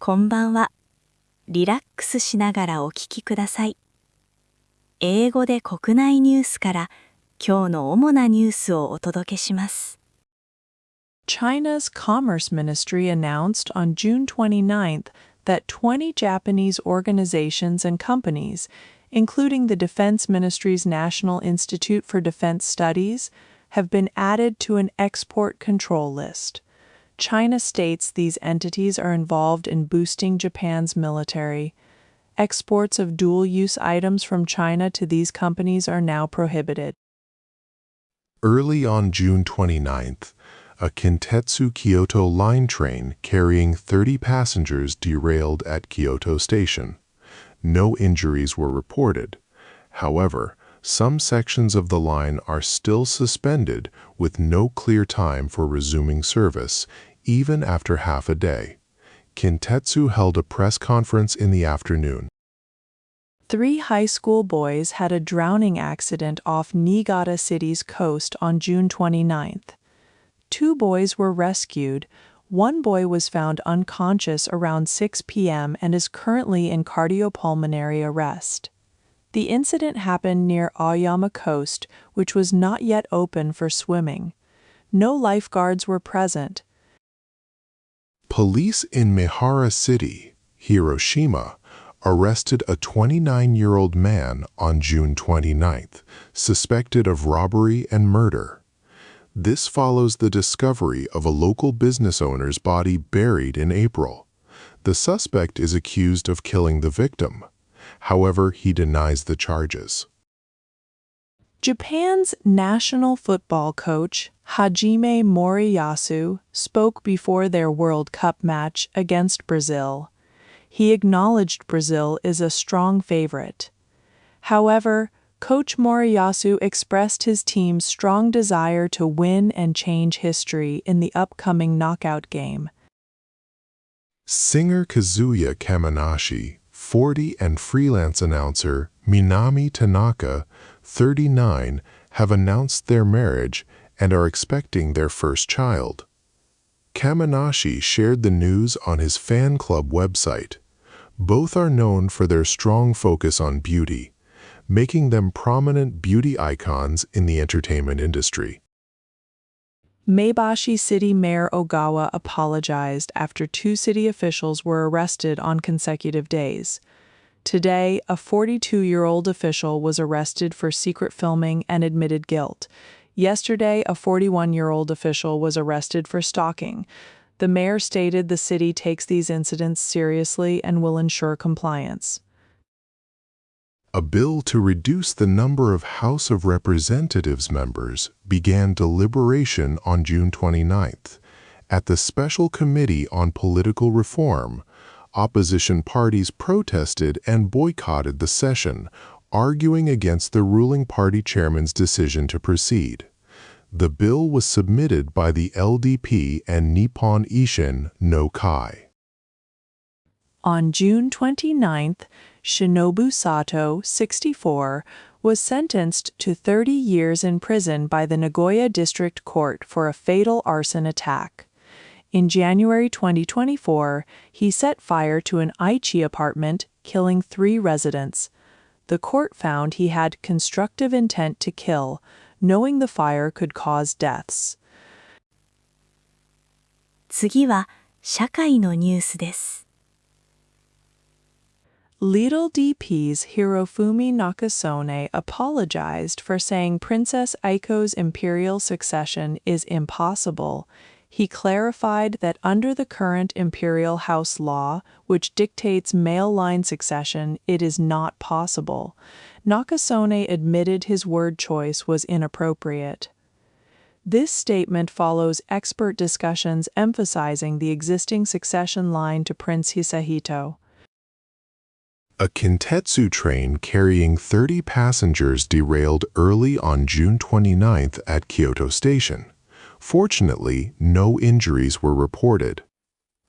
こんばんは。リラックスしながらお聞きください。英語で国内ニュースから今日の主なニュースをお届けします。China's Commerce Ministry announced on June 29th that 20 Japanese organizations and companies, including the Defense Ministry's National Institute for Defense Studies, have been added to an export control list. China states these entities are involved in boosting Japan's military. Exports of dual-use items from China to these companies are now prohibited. Early on June 29th, a Kintetsu Kyoto line train carrying 30 passengers derailed at Kyoto Station. No injuries were reported. However, some sections of the line are still suspended with no clear time for resuming service, even after half a day. Kintetsu held a press conference in the afternoon. 3 high school boys had a drowning accident off Niigata City's coast on June 29th. 2 boys were rescued. 1 boy was found unconscious around 6 p.m. and is currently in cardiopulmonary arrest. The incident happened near Aoyama Coast, which was not yet open for swimming. No lifeguards were present. Police in Mihara City, Hiroshima, arrested a 29-year-old man on June 29th, suspected of robbery and murder. This follows the discovery of a local business owner's body buried in April. The suspect is accused of killing the victim. However, he denies the charges. Japan's national football coach, Hajime Moriyasu, spoke before their World Cup match against Brazil. He acknowledged Brazil is a strong favorite. However, Coach Moriyasu expressed his team's strong desire to win and change history in the upcoming knockout game. Singer Kazuya Kamanashi, 40, and freelance announcer Minami Tanaka, 39, have announced their marriage and are expecting their first child. Kamanashi shared the news on his fan club website. Both are known for their strong focus on beauty, making them prominent beauty icons in the entertainment industry. Maebashi City Mayor Ogawa apologized after 2 city officials were arrested on consecutive days. Today, a 42-year-old official was arrested for secret filming and admitted guilt. Yesterday, a 41-year-old official was arrested for stalking. The mayor stated the city takes these incidents seriously and will ensure compliance. A bill to reduce the number of House of Representatives members began deliberation on June 29th. At the Special Committee on Political Reform, opposition parties protested and boycotted the session, arguing against the ruling party chairman's decision to proceed. The bill was submitted by the LDP and Nippon Ishin no Kai. On June 29th, Shinobu Sato, 64, was sentenced to 30 years in prison by the Nagoya District Court for a fatal arson attack. In January 2024, he set fire to an Aichi apartment, killing 3 residents. The court found he had constructive intent to kill, knowing the fire could cause deaths. 次は社会のニュースです。Lidl DP's Hirofumi Nakasone apologized for saying Princess Aiko's imperial succession is impossible. He clarified that under the current imperial house law, which dictates male line succession, it is not possible. Nakasone admitted his word choice was inappropriate. This statement follows expert discussions emphasizing the existing succession line to Prince Hisahito. A Kintetsu train carrying 30 passengers derailed early on June 29th at Kyoto Station. Fortunately, no injuries were reported.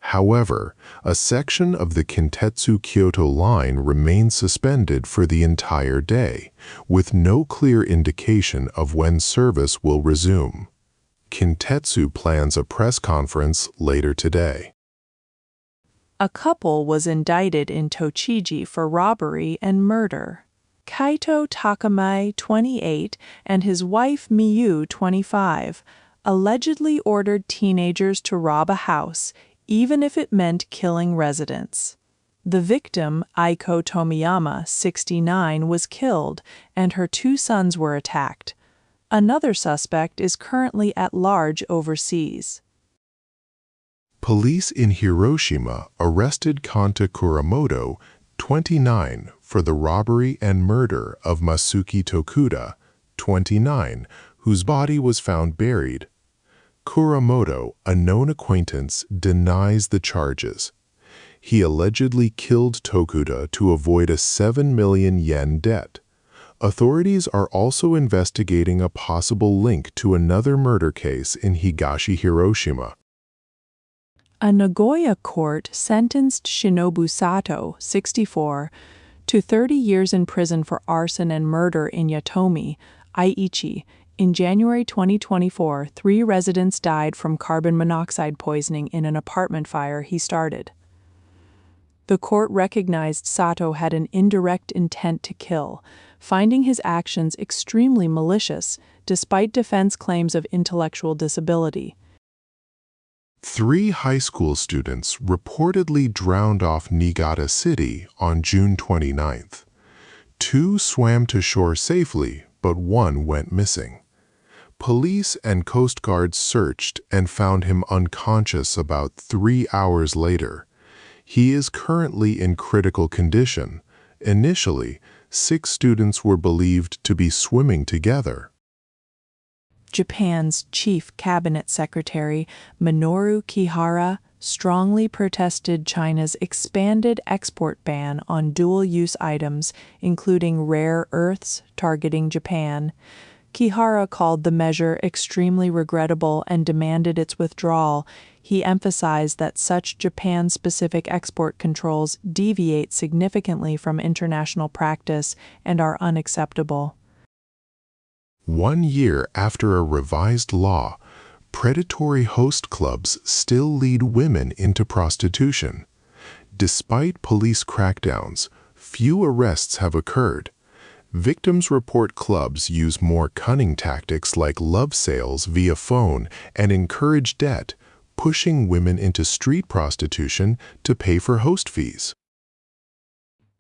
However, a section of the Kintetsu Kyoto line remains suspended for the entire day, with no clear indication of when service will resume. Kintetsu plans a press conference later today. A couple was indicted in Tochigi for robbery and murder. Kaito Takamai, 28, and his wife Miyu, 25, allegedly ordered teenagers to rob a house, even if it meant killing residents. The victim, Aiko Tomiyama, 69, was killed, and her 2 sons were attacked. Another suspect is currently at large overseas. Police in Hiroshima arrested Kanta Kuramoto, 29, for the robbery and murder of Masuki Tokuda, 29, whose body was found buried. Kuramoto, a known acquaintance, denies the charges. He allegedly killed Tokuda to avoid a 7 million yen debt. Authorities are also investigating a possible link to another murder case in Higashi Hiroshima. A Nagoya court sentenced Shinobu Sato, 64, to 30 years in prison for arson and murder in Yatomi, Aichi. In January 2024, 3 residents died from carbon monoxide poisoning in an apartment fire he started. The court recognized Sato had an indirect intent to kill, finding his actions extremely malicious, despite defense claims of intellectual disability. 3 high school students reportedly drowned off Niigata City on June 29th. 2 swam to shore safely, but 1 went missing. Police and Coast Guard searched and found him unconscious about 3 hours later. He is currently in critical condition. Initially, 6 students were believed to be swimming together. Japan's chief cabinet secretary, Minoru Kihara, strongly protested China's expanded export ban on dual-use items, including rare earths targeting Japan. Kihara called the measure extremely regrettable and demanded its withdrawal. He emphasized that such Japan-specific export controls deviate significantly from international practice and are unacceptable. 1 year after a revised law, predatory host clubs still lead women into prostitution. Despite police crackdowns, few arrests have occurred. Victims report clubs use more cunning tactics like love sales via phone and encourage debt, pushing women into street prostitution to pay for host fees.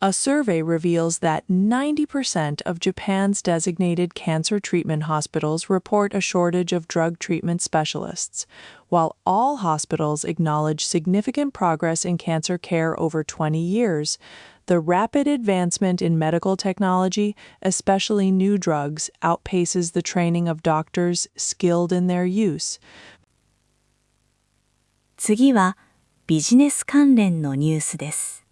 A survey reveals that 90% of Japan's designated cancer treatment hospitals report a shortage of drug treatment specialists, while all hospitals acknowledge significant progress in cancer care over 20 years. The rapid advancement in medical technology, especially new drugs, outpaces the training of doctors skilled in their use. 次はビジネス関連のニュースです。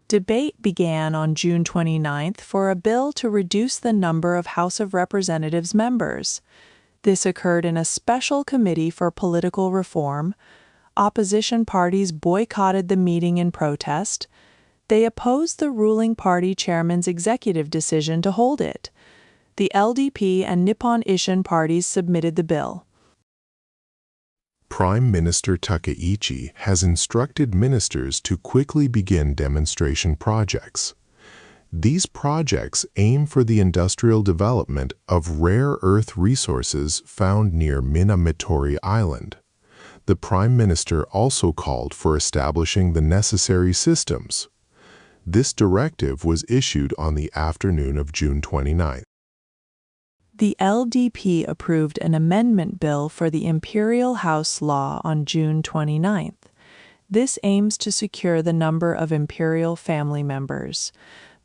Debate began on June 29th for a bill to reduce the number of House of Representatives members. This occurred in a special committee for political reform. Opposition parties boycotted the meeting in protest. They opposed the ruling party chairman's executive decision to hold it. The LDP and Nippon Ishin parties submitted the bill. Prime Minister Takeichi has instructed ministers to quickly begin demonstration projects. These projects aim for the industrial development of rare earth resources found near Minamotori Island. The Prime Minister also called for establishing the necessary systems. This directive was issued on the afternoon of June 29th. The LDP approved an amendment bill for the Imperial House Law on June 29th. This aims to secure the number of imperial family members.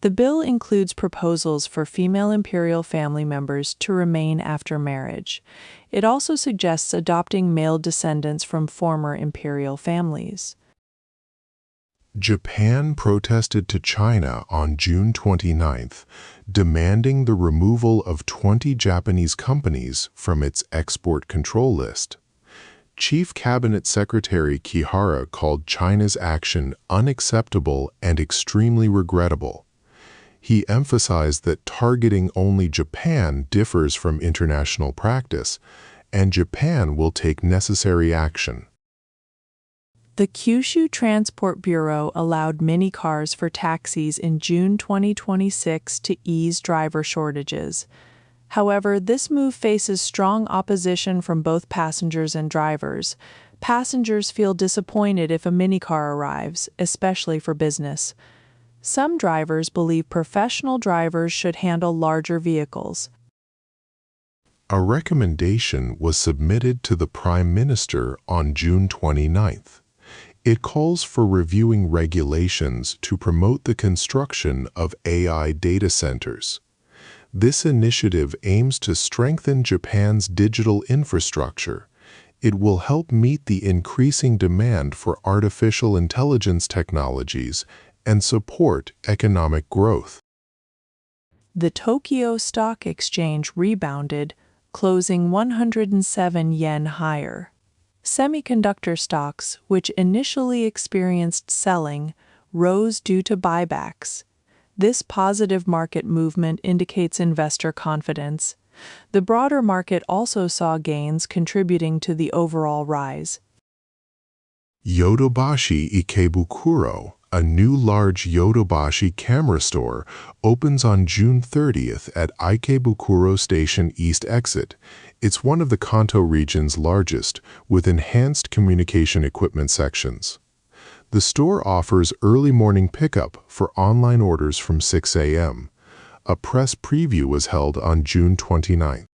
The bill includes proposals for female imperial family members to remain after marriage. It also suggests adopting male descendants from former imperial families. Japan protested to China on June 29th, demanding the removal of 20 Japanese companies from its export control list. Chief Cabinet Secretary Kihara called China's action unacceptable and extremely regrettable. He emphasized that targeting only Japan differs from international practice, and Japan will take necessary action. The Kyushu Transport Bureau allowed minicars for taxis in June 2026 to ease driver shortages. However, this move faces strong opposition from both passengers and drivers. Passengers feel disappointed if a minicar arrives, especially for business. Some drivers believe professional drivers should handle larger vehicles. A recommendation was submitted to the Prime Minister on June 29th. It calls for reviewing regulations to promote the construction of AI data centers. This initiative aims to strengthen Japan's digital infrastructure. It will help meet the increasing demand for artificial intelligence technologies and support economic growth. The Tokyo Stock Exchange rebounded, closing 107 yen higher. Semiconductor stocks, which initially experienced selling, rose due to buybacks. This positive market movement indicates investor confidence. The broader market also saw gains contributing to the overall rise. Yodobashi Ikebukuro, a new large Yodobashi camera store, opens on June 30th at Ikebukuro Station East Exit. It's one of the Kanto region's largest, with enhanced communication equipment sections. The store offers early morning pickup for online orders from 6 a.m. A press preview was held on June 29th.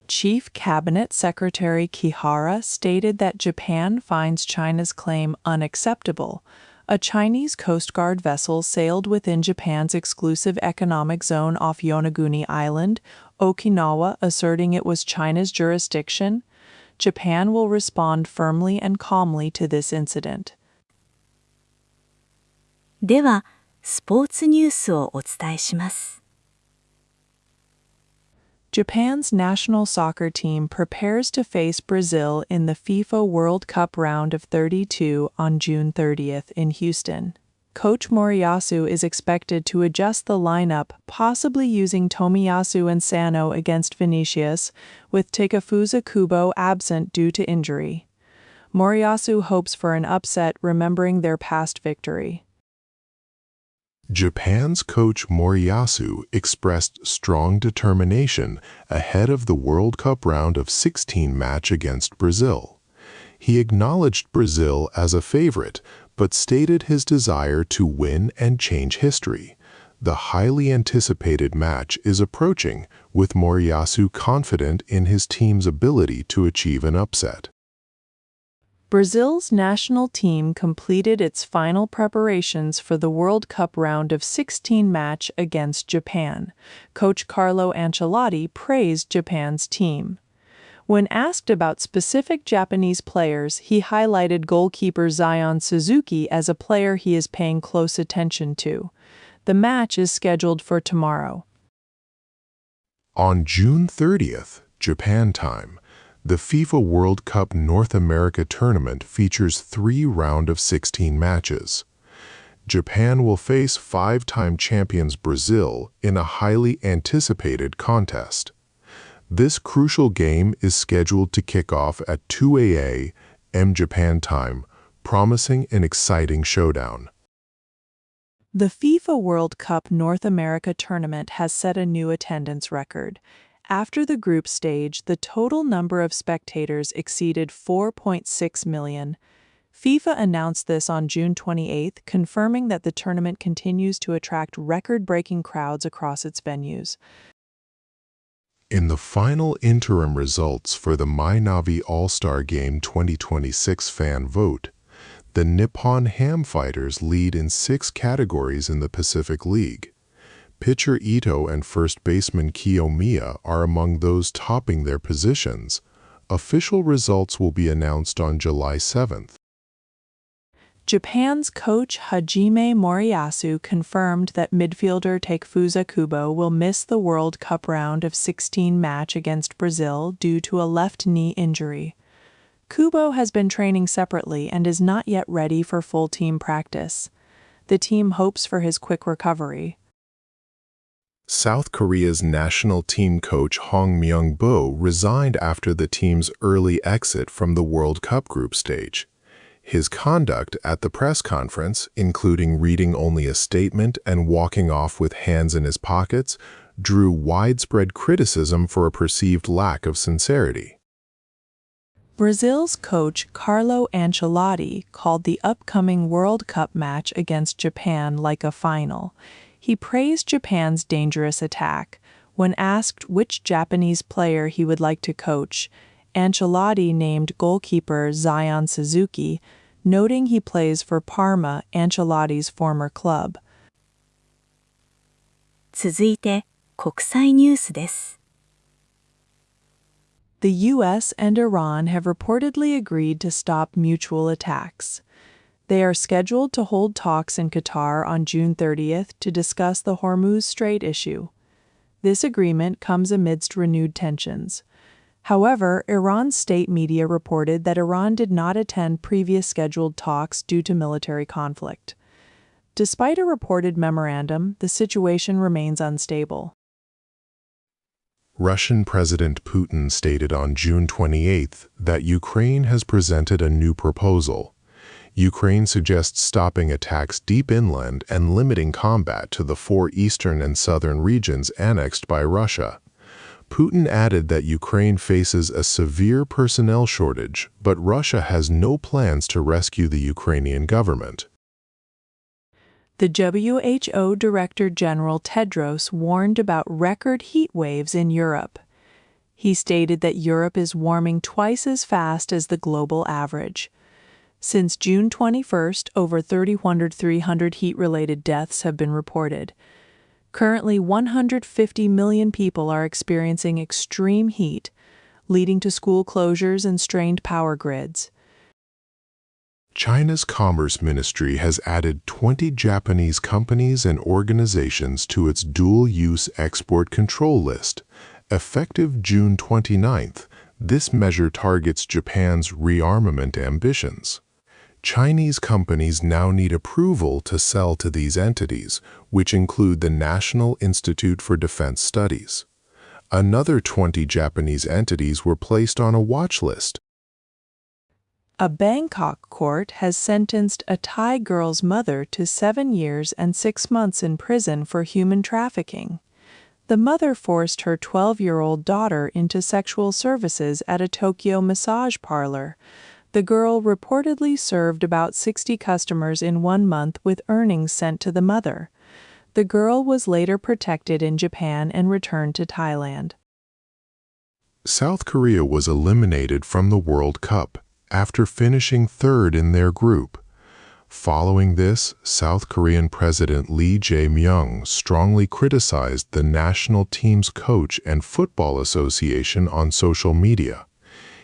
Chief Cabinet Secretary Kihara stated that Japan finds China's claim unacceptable. A Chinese Coast Guard vessel sailed within Japan's exclusive economic zone off Yonaguni Island, Okinawa, asserting it was China's jurisdiction. Japan will respond firmly and calmly to this incident. では、スポーツニュースをお伝えします。Japan's national soccer team prepares to face Brazil in the FIFA World Cup round of 32 on June 30th in Houston. Coach Moriyasu is expected to adjust the lineup, possibly using Tomiyasu and Sano against Vinicius, with Takefusa Kubo absent due to injury. Moriyasu hopes for an upset, remembering their past victory. Japan's coach Moriyasu expressed strong determination ahead of the World Cup round of 16 match against Brazil. He acknowledged Brazil as a favorite, but stated his desire to win and change history. The highly anticipated match is approaching, with Moriyasu confident in his team's ability to achieve an upset. Brazil's national team completed its final preparations for the World Cup round of 16 match against Japan. Coach Carlo Ancelotti praised Japan's team. When asked about specific Japanese players, he highlighted goalkeeper Zion Suzuki as a player he is paying close attention to. The match is scheduled for tomorrow. On June 30th, Japan time, the FIFA World Cup North America tournament features 3 rounds of 16 matches. Japan will face 5-time champions Brazil in a highly anticipated contest. This crucial game is scheduled to kick off at 2 a.m. Japan time, promising an exciting showdown. The FIFA World Cup North America tournament has set a new attendance record. After the group stage, the total number of spectators exceeded 4.6 million. FIFA announced this on June 28, confirming that the tournament continues to attract record-breaking crowds across its venues. In the final interim results for the Mynavi All-Star Game 2026 fan vote, the Nippon Ham Fighters lead in 6 categories in the Pacific League. Pitcher Ito and first baseman Kiyomiya are among those topping their positions. Official results will be announced on July 7th. Japan's coach Hajime Moriyasu confirmed that midfielder Takefusa Kubo will miss the World Cup round of 16 match against Brazil due to a left knee injury. Kubo has been training separately and is not yet ready for full team practice. The team hopes for his quick recovery. South Korea's national team coach Hong Myung-bo resigned after the team's early exit from the World Cup group stage. His conduct at the press conference, including reading only a statement and walking off with hands in his pockets, drew widespread criticism for a perceived lack of sincerity. Brazil's coach Carlo Ancelotti called the upcoming World Cup match against Japan like a final. He praised Japan's dangerous attack. When asked which Japanese player he would like to coach, Ancelotti named goalkeeper Zion Suzuki, noting he plays for Parma, Ancelotti's former club. 続いて、国際ニュースです。The U.S. and Iran have reportedly agreed to stop mutual attacks. They are scheduled to hold talks in Qatar on June 30th to discuss the Hormuz Strait issue. This agreement comes amidst renewed tensions. However, Iran's state media reported that Iran did not attend previous scheduled talks due to military conflict. Despite a reported memorandum, the situation remains unstable. Russian President Putin stated on June 28 that Ukraine has presented a new proposal. Ukraine suggests stopping attacks deep inland and limiting combat to the 4 eastern and southern regions annexed by Russia. Putin added that Ukraine faces a severe personnel shortage, but Russia has no plans to rescue the Ukrainian government. The WHO Director General Tedros warned about record heat waves in Europe. He stated that Europe is warming twice as fast as the global average. Since June 21st, over 3,300 heat-related deaths have been reported. Currently, 150 million people are experiencing extreme heat, leading to school closures and strained power grids. China's Commerce Ministry has added 20 Japanese companies and organizations to its dual-use export control list. Effective June 29th, this measure targets Japan's rearmament ambitions. Chinese companies now need approval to sell to these entities, which include the National Institute for Defense Studies. Another 20 Japanese entities were placed on a watch list. A Bangkok court has sentenced a Thai girl's mother to 7 years and 6 months in prison for human trafficking. The mother forced her 12-year-old daughter into sexual services at a Tokyo massage parlor. The girl reportedly served about 60 customers in 1 month with earnings sent to the mother. The girl was later protected in Japan and returned to Thailand. South Korea was eliminated from the World Cup after finishing 3rd in their group. Following this, South Korean President Lee Jae-myung strongly criticized the national team's coach and football association on social media.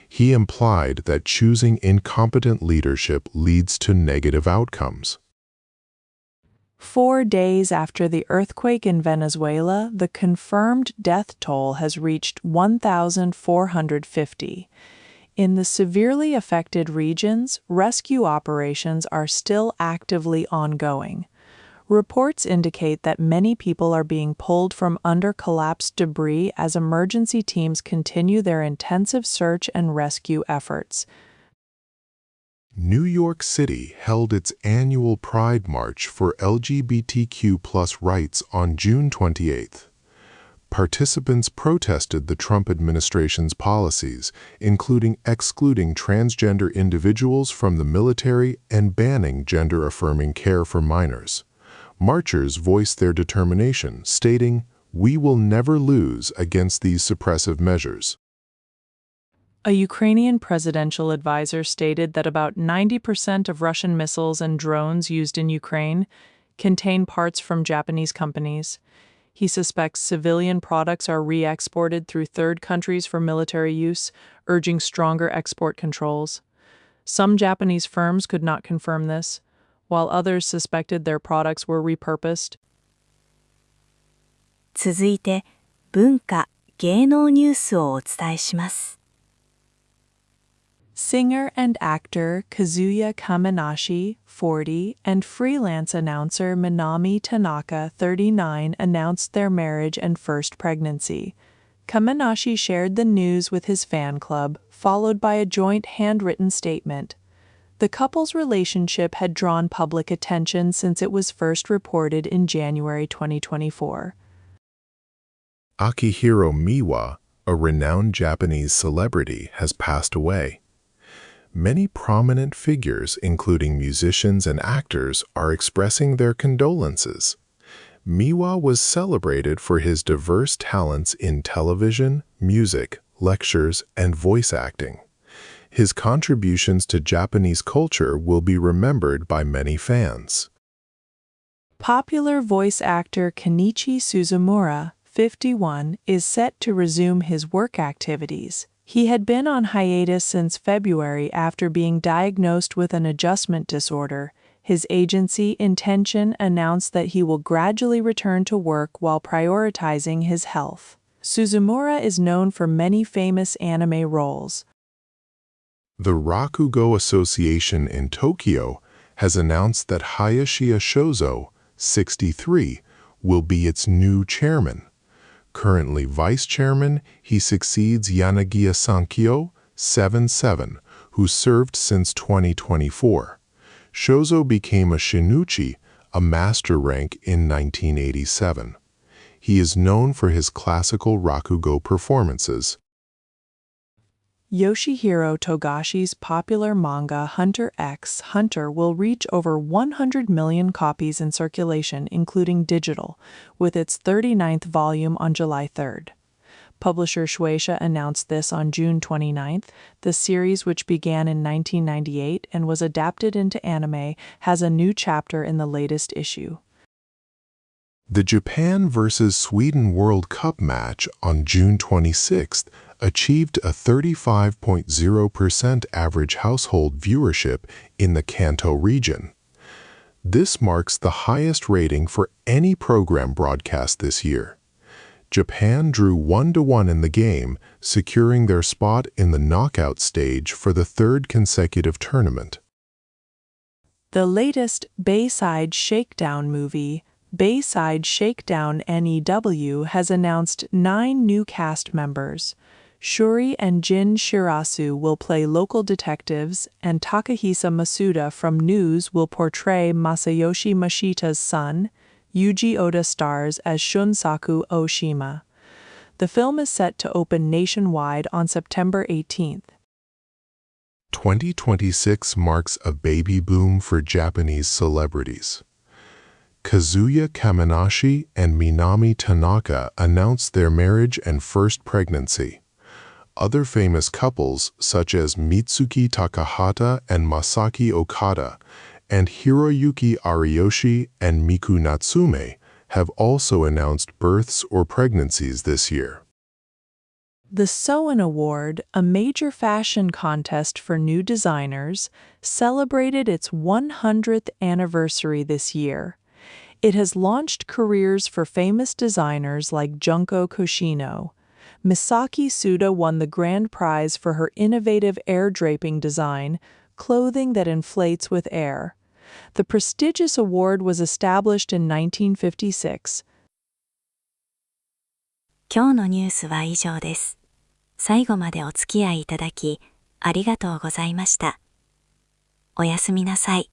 He implied that choosing incompetent leadership leads to negative outcomes. 4 days after the earthquake in Venezuela, the confirmed death toll has reached 1,450. In the severely affected regions, rescue operations are still actively ongoing. Reports indicate that many people are being pulled from under collapsed debris as emergency teams continue their intensive search and rescue efforts. New York City held its annual Pride March for LGBTQ+ rights on June 28th. Participants protested the Trump administration's policies, including excluding transgender individuals from the military and banning gender-affirming care for minors. Marchers voiced their determination, stating, "We will never lose against these suppressive measures." A Ukrainian presidential advisor stated that about 90% of Russian missiles and drones used in Ukraine contain parts from Japanese companies. He suspects civilian products are re-exported through third countries for military use, urging stronger export controls. Some Japanese firms could not confirm this, while others suspected their products were repurposed. 続いて、文化・芸能ニュースをお伝えします。Singer and actor Kazuya Kamenashi, 40, and freelance announcer Minami Tanaka, 39, announced their marriage and first pregnancy. Kamenashi shared the news with his fan club, followed by a joint handwritten statement. The couple's relationship had drawn public attention since it was first reported in January 2024. Akihiro Miwa, a renowned Japanese celebrity, has passed away. Many prominent figures, including musicians and actors, are expressing their condolences. Miwa was celebrated for his diverse talents in television, music, lectures, and voice acting. His contributions to Japanese culture will be remembered by many fans. Popular voice actor Kenichi Suzumura, 51, is set to resume his work activities. He had been on hiatus since February after being diagnosed with an adjustment disorder. His agency, Intention, announced that he will gradually return to work while prioritizing his health. Suzumura is known for many famous anime roles. The Rakugo Association in Tokyo has announced that Hayashiya Shozo, 63, will be its new chairman. Currently vice chairman, he succeeds Yanagiya Sankyo, 77, who served since 2024. Shozo became a Shinuchi, a master rank, in 1987. He is known for his classical Rakugo performances. Yoshihiro Togashi's popular manga Hunter x Hunter will reach over 100 million copies in circulation, including digital, with its 39th volume on July 3rd. Publisher Shueisha announced this on June 29th. The series, which began in 1998 and was adapted into anime, has a new chapter in the latest issue. The Japan vs. Sweden World Cup match on June 26th achieved a 35.0% average household viewership in the Kanto region. This marks the highest rating for any program broadcast this year. Japan drew 1-1 in the game, securing their spot in the knockout stage for the third consecutive tournament. The latest Bayside Shakedown movie, Bayside Shakedown NEW, has announced 9 new cast members. Shuri and Jin Shirasu will play local detectives, and Takahisa Masuda from News will portray Masayoshi Mashita's son. Yuji Oda stars as Shunsaku Oshima. The film is set to open nationwide on September 18th. 2026 marks a baby boom for Japanese celebrities. Kazuya Kamenashi and Minami Tanaka announced their marriage and first pregnancy. Other famous couples, such as Mitsuki Takahata and Masaki Okada, and Hiroyuki Ariyoshi and Miku Natsume, have also announced births or pregnancies this year. The Soin Award, a major fashion contest for new designers, celebrated its 100th anniversary this year. It has launched careers for famous designers like Junko Koshino. Misaki Suda won the grand prize for her innovative air draping design, clothing that inflates with air. The prestigious award was established in 1956. 今日のニュースは以上です。最後までお付き合いいただき、ありがとうございました。おやすみなさい。